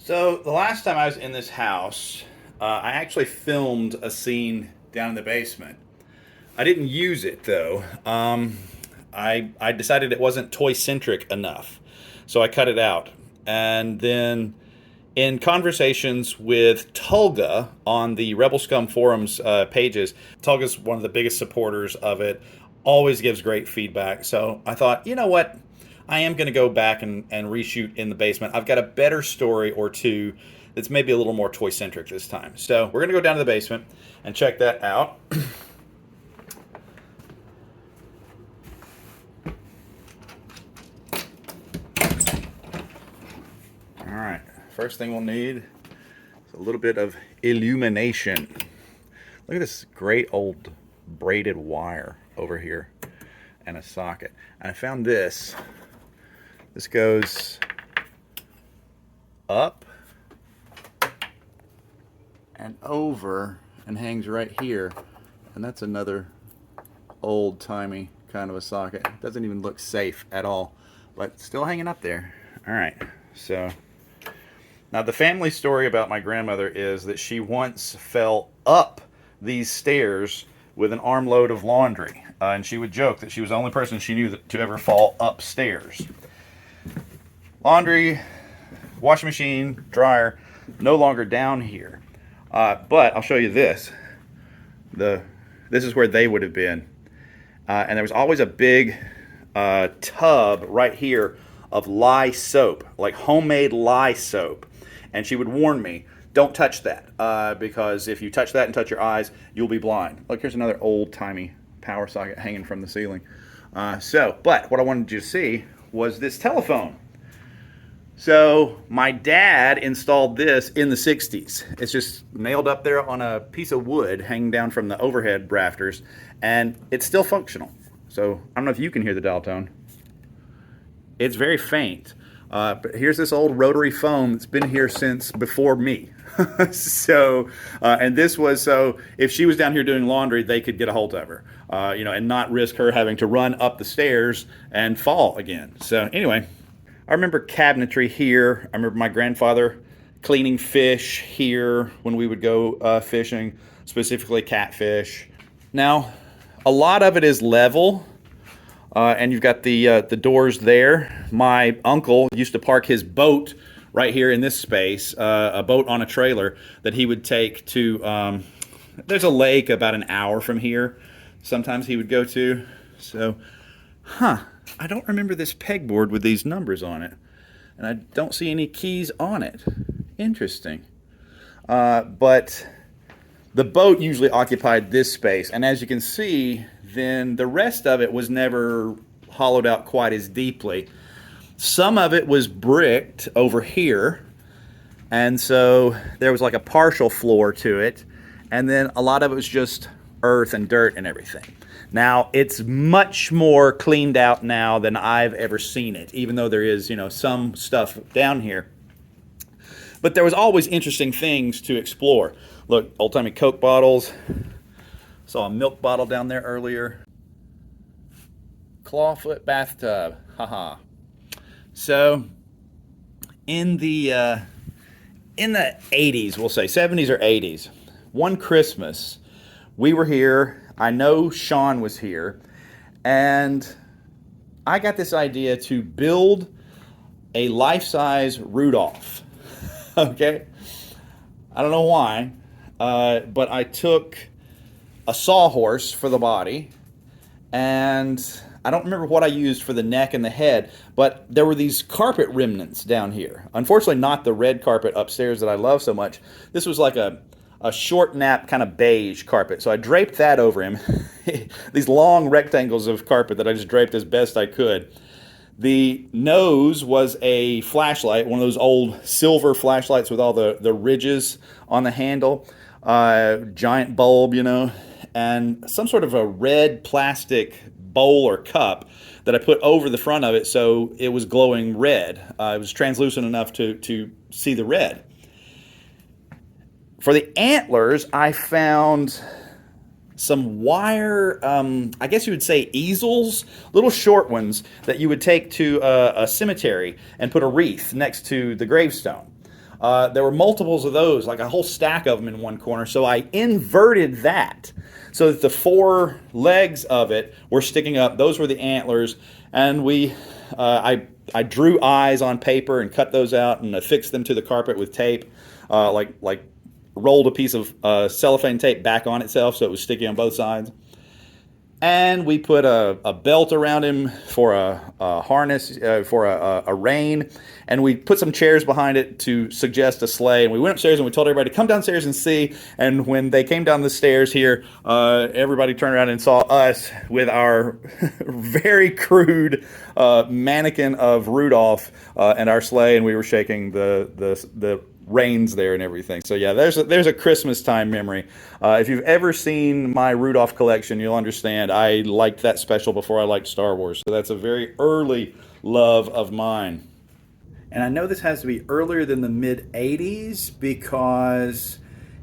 So the last time I was in this house, I actually filmed a scene down in the basement. I didn't use it though. I decided it wasn't toy centric enough, so I cut it out. And then, in conversations with Tulga on the Rebel Scum forums pages, Tulga's one of the biggest supporters of it. Always gives great feedback. So I thought, you know what? I am going to go back and reshoot in the basement. I've got a better story or two that's maybe a little more toy centric this time. So we're going to go down to the basement and check that out. All right, first thing we'll need is a little bit of illumination. Look at this great old braided wire over here and a socket. And I found this. This goes up and over and hangs right here. And that's another old-timey kind of a socket. It doesn't even look safe at all, but still hanging up there. All right, so now the family story about my grandmother is that she once fell up these stairs with an armload of laundry. And she would joke that she was the only person she knew to ever fall upstairs. Laundry, washing machine, dryer, no longer down here. But I'll show you this. This is where they would have been. And there was always a big tub right here of lye soap, like homemade lye soap. And she would warn me, don't touch that, because if you touch that and touch your eyes, you'll be blind. Look, here's another old-timey power socket hanging from the ceiling. But what I wanted you to see was this telephone. So my dad installed this in the 60s. It's just nailed up there on a piece of wood hanging down from the overhead rafters, and it's still functional. So I don't know if you can hear the dial tone. It's very faint. But here's this old rotary phone that's been here since before me. And this was so if she was down here doing laundry, they could get a hold of her, and not risk her having to run up the stairs and fall again. So anyway, I remember cabinetry here. I remember my grandfather cleaning fish here when we would go fishing, specifically catfish. Now, a lot of it is level. And you've got the doors there. My uncle used to park his boat right here in this space, a boat on a trailer that he would take to, there's a lake about an hour from here. Sometimes he would go to. So, I don't remember this pegboard with these numbers on it. And I don't see any keys on it. Interesting. But the boat usually occupied this space. And as you can see, then the rest of it was never hollowed out quite as deeply. Some of it was bricked over here, and so there was like a partial floor to it, and then a lot of it was just earth and dirt and everything. Now, it's much more cleaned out now than I've ever seen it, even though there is, some stuff down here. But there was always interesting things to explore. Look, old-timey Coke bottles. Saw a milk bottle down there earlier. Clawfoot bathtub. Haha. So, in the 80s, we'll say 70s or 80s, one Christmas, we were here. I know Sean was here, and I got this idea to build a life-size Rudolph. Okay, I don't know why, but I took a sawhorse for the body, and I don't remember what I used for the neck and the head, but there were these carpet remnants down here. Unfortunately, not the red carpet upstairs that I love so much. This was like a short nap kind of beige carpet, so I draped that over him. These long rectangles of carpet that I just draped as best I could. The nose was a flashlight, one of those old silver flashlights with all the ridges on the handle, giant bulb, and some sort of a red plastic bowl or cup that I put over the front of it so it was glowing red. It was translucent enough to see the red. For the antlers, I found some wire, I guess you would say easels, little short ones that you would take to a cemetery and put a wreath next to the gravestone. there were multiples of those, like a whole stack of them in one corner. So I inverted that so that the four legs of it were sticking up. Those were the antlers, and I drew eyes on paper and cut those out and affixed them to the carpet with tape, like rolled a piece of cellophane tape back on itself so it was sticky on both sides. And we put a belt around him for a harness, for a rein. And we put some chairs behind it to suggest a sleigh. And we went upstairs and we told everybody to come downstairs and see. And when they came down the stairs here, everybody turned around and saw us with our very crude mannequin of Rudolph and our sleigh. And we were shaking the reins there and everything. So yeah, there's a Christmas time memory. If you've ever seen my Rudolph collection, you'll understand I liked that special before I liked Star Wars. So that's a very early love of mine. And I know this has to be earlier than the mid 80s because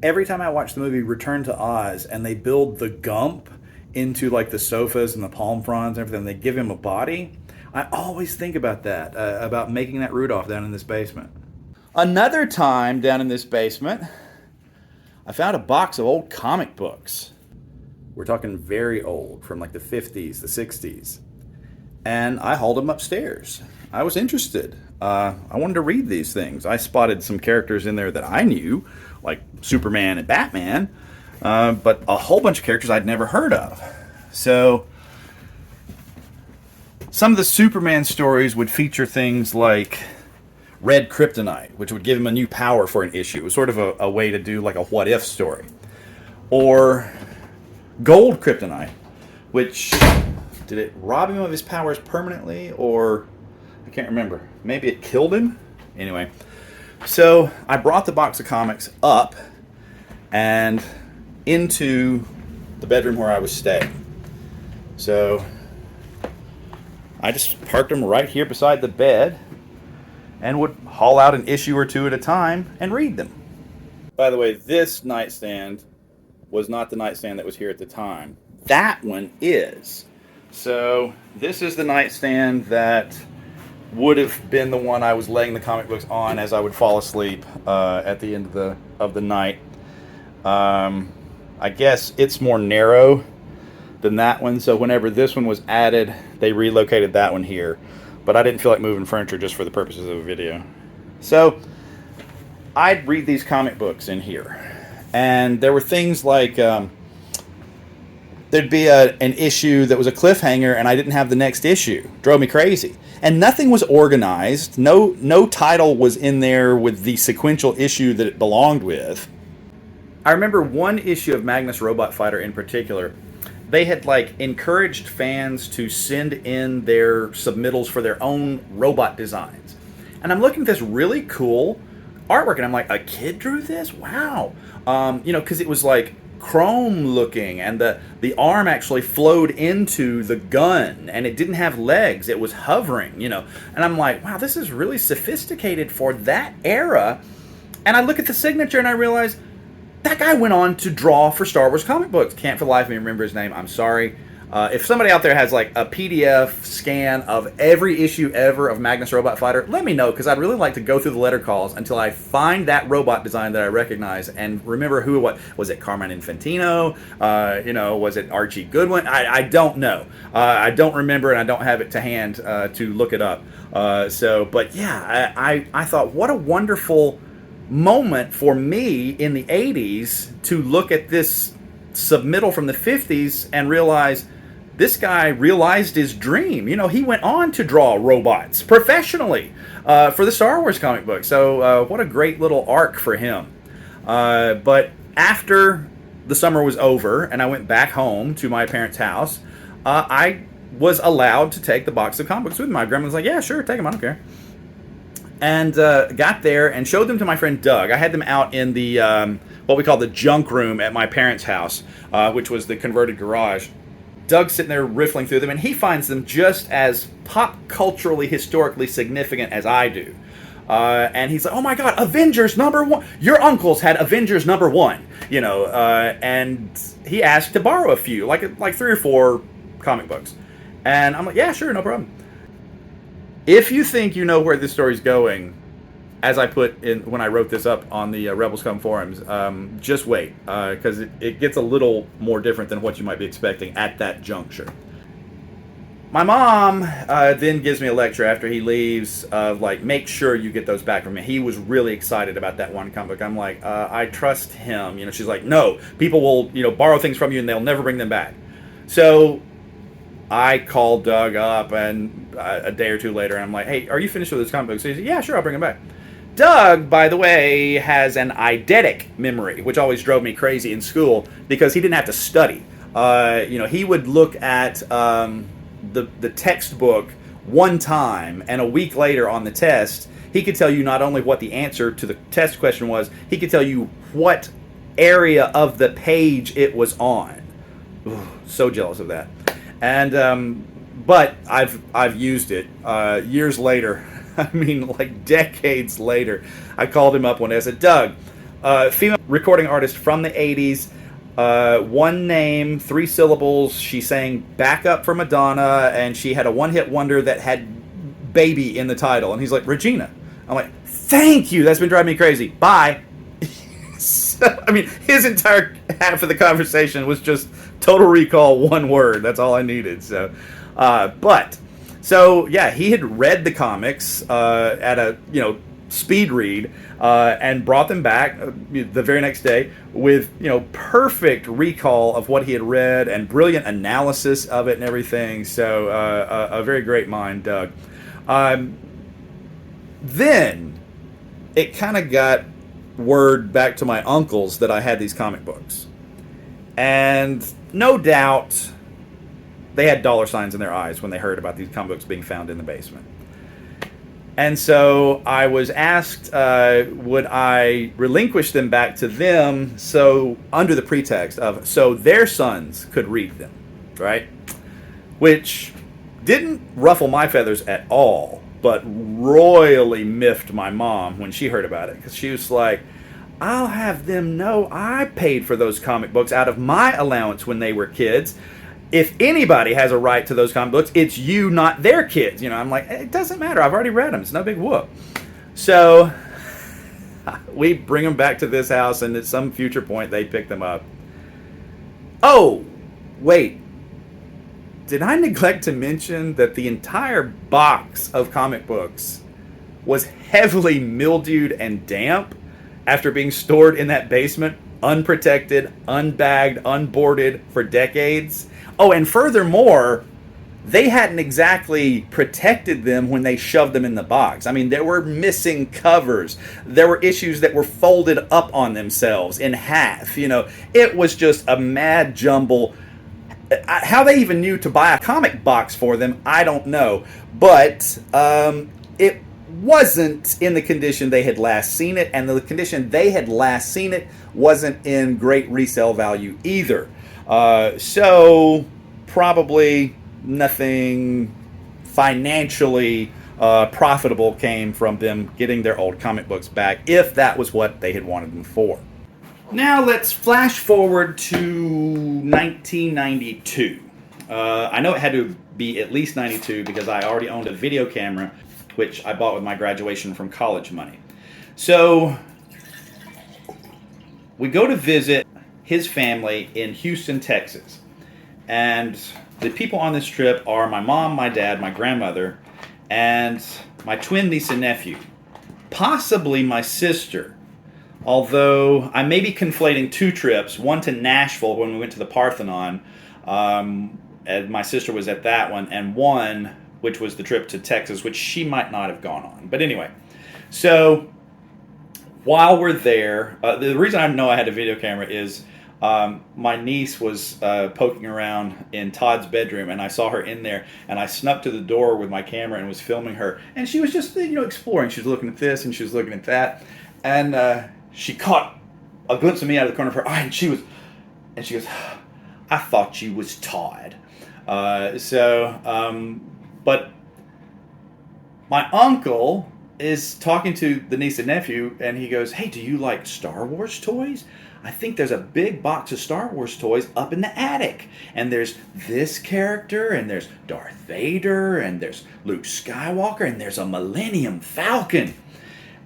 every time I watch the movie Return to Oz and they build the Gump into like the sofas and the palm fronds and everything, they give him a body. I always think about that, about making that Rudolph down in this basement. Another time down in this basement, I found a box of old comic books. We're talking very old, from like the 50s, the 60s. And I hauled them upstairs. I was interested. I wanted to read these things. I spotted some characters in there that I knew, like Superman and Batman, but a whole bunch of characters I'd never heard of. So some of the Superman stories would feature things like red kryptonite, which would give him a new power for an issue. It was sort of a way to do like a what-if story. Or gold kryptonite, which, did it rob him of his powers permanently, or I can't remember. Maybe it killed him? Anyway, so I brought the box of comics up and into the bedroom where I was staying. So I just parked them right here beside the bed and would haul out an issue or two at a time and read them. By the way, this nightstand was not the nightstand that was here at the time. That one is. So this is the nightstand that would have been the one I was laying the comic books on as I would fall asleep at the end of the night. I guess it's more narrow than that one, so whenever this one was added, they relocated that one here. But I didn't feel like moving furniture just for the purposes of a video. So I'd read these comic books in here. And there were things like there'd be an issue that was a cliffhanger and I didn't have the next issue. Drove me crazy. And nothing was organized. No title was in there with the sequential issue that it belonged with. I remember one issue of Magnus Robot Fighter in particular. They had like encouraged fans to send in their submittals for their own robot designs. And I'm looking at this really cool artwork and I'm like, a kid drew this? Wow. Because it was like chrome looking and the arm actually flowed into the gun and it didn't have legs. It was hovering, And I'm like, wow, this is really sophisticated for that era. And I look at the signature and I realize that guy went on to draw for Star Wars comic books. Can't for the life of me remember his name. I'm sorry. If somebody out there has like a PDF scan of every issue ever of Magnus Robot Fighter, let me know, because I'd really like to go through the letter calls until I find that robot design that I recognize and remember who it was. Was it Carmine Infantino? Was it Archie Goodwin? I don't know. I don't remember, and I don't have it to hand to look it up. But yeah, I thought, what a wonderful moment for me in the 80s to look at this submittal from the 50s and realize this guy realized his dream. He went on to draw robots professionally for the Star Wars comic book. So what a great little arc for him. But after the summer was over and I went back home to my parents' house, I was allowed to take the box of comic books with me. My grandma was like, yeah, sure, take them, I don't care. And got there and showed them to my friend Doug. I had them out in the what we call the junk room at my parents' house, which was the converted garage. Doug's sitting there riffling through them, and he finds them just as pop culturally, historically significant as I do. And he's like, "Oh my God, Avengers #1! Your uncles had Avengers #1!" And he asked to borrow a few, like 3 or 4 comic books. And I'm like, "Yeah, sure, no problem." If you think you know where this story's going, as I put in when I wrote this up on the Rebels Come forums, just wait, because it gets a little more different than what you might be expecting at that juncture. My mom then gives me a lecture after he leaves of like, make sure you get those back from me. He was really excited about that one comic book. I'm like, I trust him. You know, she's like, no, people will, you know, borrow things from you and they'll never bring them back. So I called Doug up and a day or two later, and I'm like, hey, are you finished with this comic book? So he said, yeah, sure, I'll bring them back. Doug, by the way, has an eidetic memory, which always drove me crazy in school because he didn't have to study. You know, he would look at the textbook one time, and a week later on the test, he could tell you not only what the answer to the test question was, he could tell you what area of the page it was on. Ooh, so jealous of that. And but I've used it years later. I mean, like decades later. I called him up one day. I said, Doug, female recording artist from the 80s. One name, 3 syllables. She sang Backup for Madonna, and she had a one-hit wonder that had baby in the title. And he's like, Regina. I'm like, thank you. That's been driving me crazy. Bye. So, I mean, his entire half of the conversation was just total recall, one word. That's all I needed. So, so yeah, he had read the comics at a, you know, speed read and brought them back the very next day with, you know, perfect recall of what he had read and brilliant analysis of it and everything. So a very great mind, Doug. Then it kind of got word back to my uncles that I had these comic books, and no doubt they had dollar signs in their eyes when they heard about these comic books being found in the basement. And so I was asked, would I relinquish them back to them, so under the pretext of so their sons could read them, right? Which didn't ruffle my feathers at all, but royally miffed my mom when she heard about it, because she was like, I'll have them know I paid for those comic books out of my allowance when they were kids. If anybody has a right to those comic books, it's you, not their kids. You know, I'm like, it doesn't matter. I've already read them. It's no big whoop. So we bring them back to this house, and at some future point, they pick them up. Oh, wait. Did I neglect to mention that the entire box of comic books was heavily mildewed and damp after being stored in that basement, unprotected, unbagged, unboarded for decades? Oh, and furthermore, they hadn't exactly protected them when they shoved them in the box. I mean, there were missing covers. There were issues that were folded up on themselves in half. You know, it was just a mad jumble. How they even knew to buy a comic box for them, I don't know. But it wasn't in the condition they had last seen it, and the condition they had last seen it wasn't in great resale value either. So probably nothing financially profitable came from them getting their old comic books back, if that was what they had wanted them for. Now let's flash forward to 1992. I know it had to be at least 92 because I already owned a video camera, which I bought with my graduation from college money. So we go to visit his family in Houston, Texas. And the people on this trip are my mom, my dad, my grandmother, and my twin niece and nephew. Possibly my sister. Although I may be conflating 2 trips, one to Nashville when we went to the Parthenon, and my sister was at that one, and one which was the trip to Texas, which she might not have gone on. But anyway, so while we're there, the reason I know I had a video camera is my niece was poking around in Todd's bedroom, and I saw her in there, and I snuck to the door with my camera and was filming her, and she was just, you know, exploring. She was looking at this and she was looking at that, and she caught a glimpse of me out of the corner of her eye, and she goes, I thought you was Todd. But my uncle is talking to the niece and nephew, and he goes, hey, do you like Star Wars toys? I think there's a big box of Star Wars toys up in the attic. And there's this character, and there's Darth Vader, and there's Luke Skywalker, and there's a Millennium Falcon.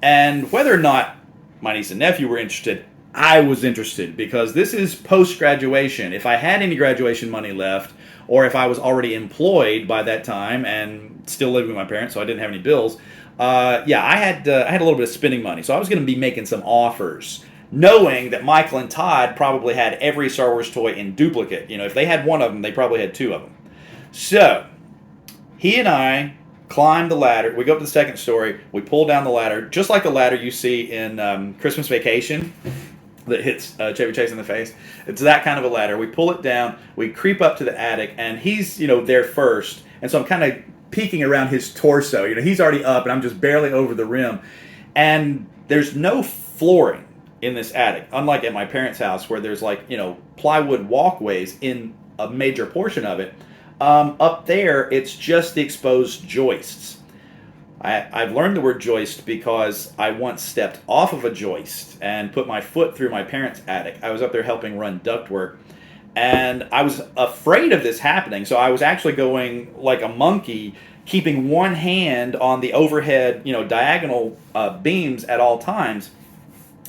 And whether or not my niece and nephew were interested, I was interested because this is post-graduation. If I had any graduation money left, or if I was already employed by that time and still living with my parents, so I didn't have any bills, I had a little bit of spending money. So I was going to be making some offers, knowing that Michael and Todd probably had every Star Wars toy in duplicate. If they had one of them, they probably had two of them. So he and I climbed the ladder. We go up to the second story. We pull down the ladder, just like the ladder you see in Christmas Vacation that hits Chevy Chase in the face. It's that kind of a ladder. We pull it down. We creep up to the attic, and he's there first. And so I'm kind of peeking around his torso. He's already up, and I'm just barely over the rim. And there's no flooring in this attic, unlike at my parents' house where there's plywood walkways in a major portion of it. Up there, it's just the exposed joists. I've learned the word joist because I once stepped off of a joist and put my foot through my parents' attic. I was up there helping run ductwork, and I was afraid of this happening, so I was actually going like a monkey, keeping one hand on the overhead, diagonal beams at all times.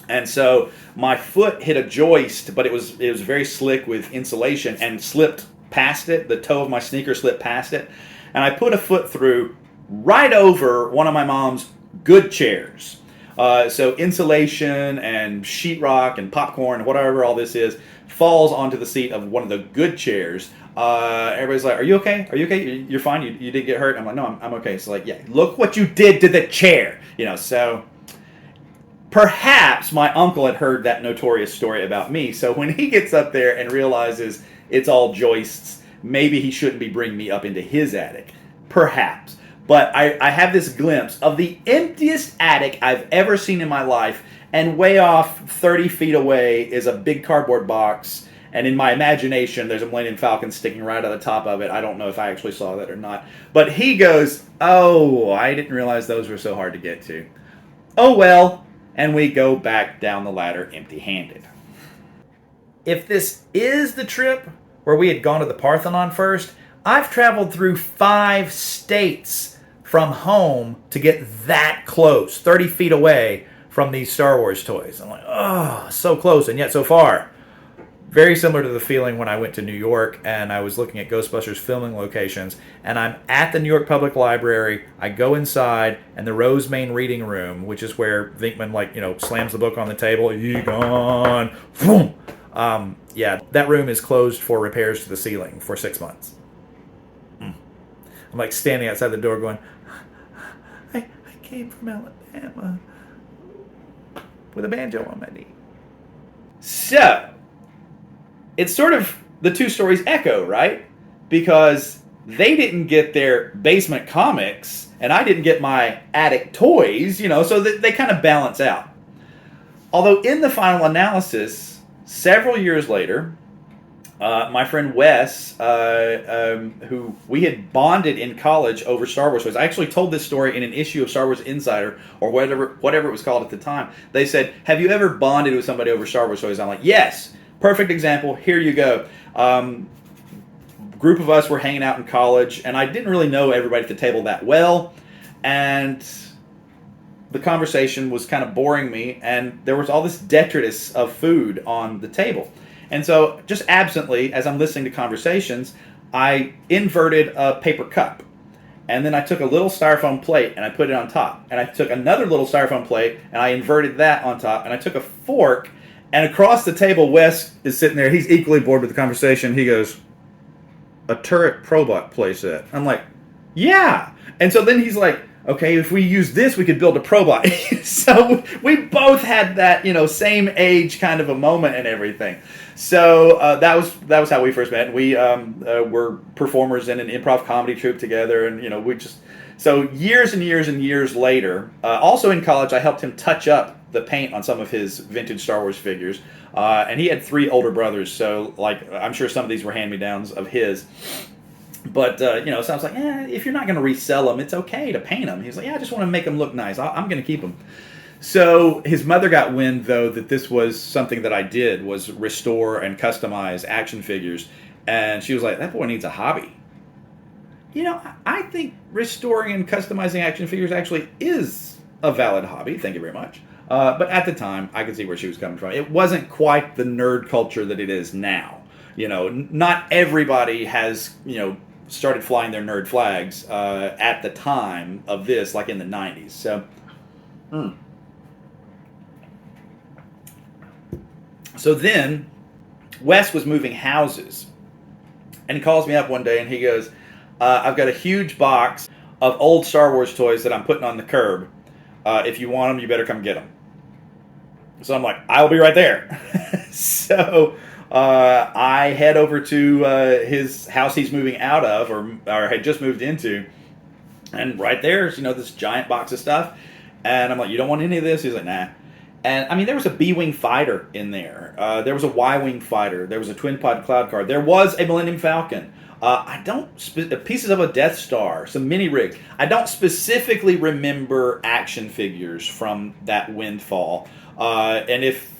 And so my foot hit a joist, but it was very slick with insulation and slipped past it. The toe of my sneaker slipped past it, and I put a foot through right over one of my mom's good chairs. So insulation and sheetrock and popcorn and whatever all this is falls onto the seat of one of the good chairs. Everybody's like, "Are you okay? Are you okay? You're fine. You didn't get hurt." I'm like, "No, I'm okay." So yeah, look what you did to the chair. So perhaps my uncle had heard that notorious story about me. So when he gets up there and realizes it's all joists, maybe he shouldn't be bringing me up into his attic. Perhaps. But I have this glimpse of the emptiest attic I've ever seen in my life, and way off 30 feet away is a big cardboard box, and in my imagination there's a Millennium Falcon sticking right out the top of it. I don't know if I actually saw that or not. But he goes, "Oh, I didn't realize those were so hard to get to. Oh well," and we go back down the ladder empty-handed. If this is the trip where we had gone to the Parthenon first, I've traveled through 5 states from home to get that close, 30 feet away from these Star Wars toys. I'm like, oh, so close and yet so far. Very similar to the feeling when I went to New York and I was looking at Ghostbusters filming locations, and I'm at the New York Public Library. I go inside, and the Rosemain Reading Room, which is where Venkman slams the book on the table. Egon, boom. That room is closed for repairs to the ceiling for 6 months. I'm standing outside the door going, I came from Alabama with a banjo on my knee. So, it's sort of the two stories echo, right? Because they didn't get their basement comics, and I didn't get my attic toys, so they kind of balance out. Although in the final analysis, several years later, my friend Wes, who we had bonded in college over Star Wars toys. I actually told this story in an issue of Star Wars Insider, or whatever it was called at the time. They said, "Have you ever bonded with somebody over Star Wars toys?" I'm like, "Yes." Perfect example. Here you go. Group of us were hanging out in college, and I didn't really know everybody at the table that well, and the conversation was kind of boring me, and there was all this detritus of food on the table. And so, just absently, as I'm listening to conversations, I inverted a paper cup. And then I took a little styrofoam plate and I put it on top. And I took another little styrofoam plate and I inverted that on top. And I took a fork, and across the table, Wes is sitting there. He's equally bored with the conversation. He goes, "A turret probot playset." I'm like, "Yeah." And so then he's like, "Okay, if we use this, we could build a probot." So we both had that, same age kind of a moment and everything. So that was how we first met. We were performers in an improv comedy troupe together, and so years and years and years later. Also in college, I helped him touch up the paint on some of his vintage Star Wars figures, and he had 3 older brothers. So I'm sure some of these were hand-me-downs of his. But, so I was like, if you're not going to resell them, it's okay to paint them. He's like, "Yeah, I just want to make them look nice. I'm going to keep them." So his mother got wind, though, that this was something that I did, was restore and customize action figures. And she was like, "That boy needs a hobby." I think restoring and customizing action figures actually is a valid hobby. Thank you very much. But at the time, I could see where she was coming from. It wasn't quite the nerd culture that it is now. Not everybody has, started flying their nerd flags at the time of this, like in the 90s. So then, Wes was moving houses. And he calls me up one day and he goes, I've got a huge box of old Star Wars toys that I'm putting on the curb. If you want them, you better come get them. So I'm like, I'll be right there. So I head over to his house he's moving out of, or had just moved into. And right there's, this giant box of stuff. And I'm like, you don't want any of this? He's like, nah. And I mean, there was a B-Wing fighter in there. There was a Y-Wing fighter. There was a twin pod cloud car. There was a Millennium Falcon. Pieces of a Death Star, some mini rig. I don't specifically remember action figures from that windfall. And if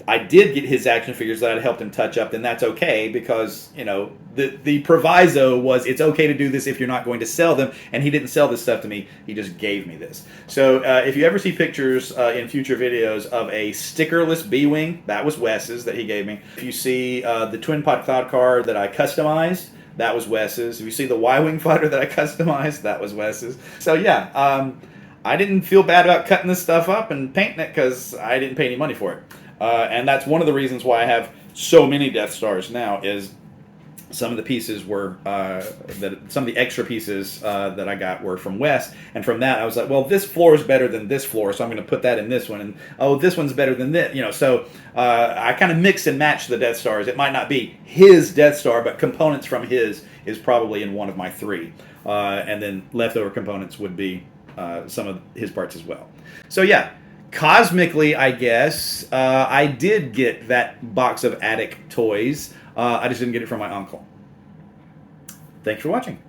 I did get his action figures that I helped him touch up, then that's okay, because the proviso was it's okay to do this if you're not going to sell them, and he didn't sell this stuff to me. He just gave me this. So if you ever see pictures in future videos of a stickerless B-Wing, that was Wes's that he gave me. If you see the twin pod cloud car that I customized, that was Wes's. If you see the Y-Wing fighter that I customized, that was Wes's. So yeah, I didn't feel bad about cutting this stuff up and painting it because I didn't pay any money for it. And that's one of the reasons why I have so many Death Stars now, is some of the pieces were, some of the extra pieces that I got were from Wes. And from that, I was like, well, this floor is better than this floor, so I'm going to put that in this one. And, oh, this one's better than this. So I kind of mix and match the Death Stars. It might not be his Death Star, but components from his is probably in one of my three. And then leftover components would be some of his parts as well. So, yeah. Cosmically, I guess, I did get that box of attic toys. I just didn't get it from my uncle. Thanks for watching.